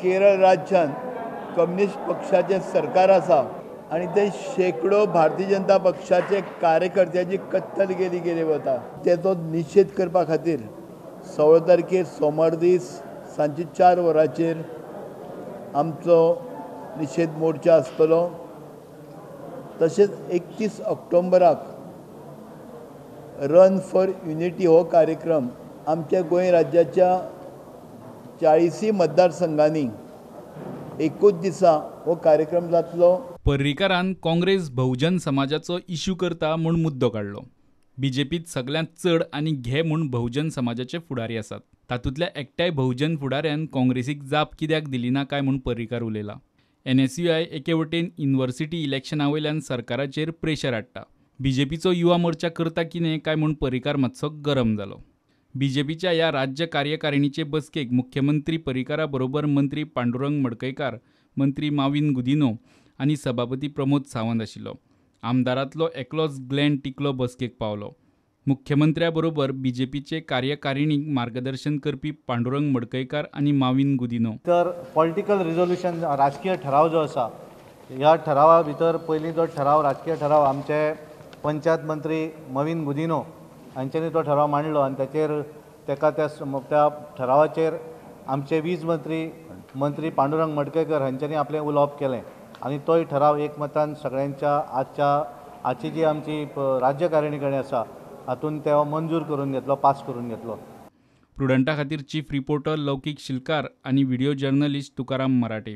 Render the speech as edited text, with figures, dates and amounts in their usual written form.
केरळ राज्यांत कम्युनिस्ट पक्षाचें सरकार आसा आनी ते शेकडो भारतीय जनता पक्षाचे कार्यकर्त्यांची कत्तल केली वता। तेचो निशेध करपा खातीर 16 तारखेर सोमार दीस सांजे 4 वरांचेर आमचो निशेध मोर्चा आसतलो। तशेंच 31 ऑक्टोबराक रन फॉर युनिटी हो कार्यक्रम आमच्या गोंय राज्याच्या 40 मतदारसंघांनी एकूच दिसा हो कार्यक्रम जातलो। पर्रीकारान काँग्रेस बहुजन समाजाचो इश्यू करता म्हूण मुद्दो काडलो। बीजेपीत सगळ्यांत चड आनी घे म्हूण बहुजन समाजाचे फुडारी आसात। तातूंतल्या एकट्याय बहुजन फुडाऱ्यान काँग्रेसीक जाप कित्याक दिली ना काय म्हूण पर्रीकार उलयला। NSUI एके वटेन युनिव्हर्सिटी इलेक्शना वयल्यान सरकाराचेर प्रेशर हाडटा। बीजेपीचो युवा मोर्चा करता कितें काय म्हूण पर्रीकार मातसो गरम जालो। बीजेपीच्या ह्या राज्य कार्यकारिणीचे बसकेक मुख्यमंत्री पर्रीकारा बरोबर मंत्री पांडुरंग मडकयकार, मंत्री माविन गुदिन्हो आनी सभापती प्रमोद सावंत आशिल्लो। आमदारांतलो एकलोच ग्लेन टिकलो बसकेक पावलो। मुख्यमंत्र्या बरोबर बीजेपीचे कार्यकारिणीक मार्गदर्शन करपी पांडुरंग मडकयकार आनी माविन गुदिन्हो। तर पॉलिटिकल रिझोल्युशन राजकीय ठराव जो आसा ह्या ठरावा भितर पयलीं जो ठराव राजकीय ठराव आमचे पंचायत मंत्री माविन गुदिन्हो हांच्यांनी तो ठराव मांडलो आनी ताका त्या ठरावाचेर आमचे वीज मंत्री पांडुरंग मडकयकर हांच्यांनी आपलें उलोवप केलें आनी तोय ठराव एकमतान सगळ्यांच्या आजची जी आमची राज्यकारिणी आसा हातून तो मंजूर करून घेतलो, पास करून घेतलो। प्रुडंटा खातीर चीफ रिपोर्टर लौकीक शिलकार आनी व्हिडिओ जर्नलिस्ट तुकाराम मराठे।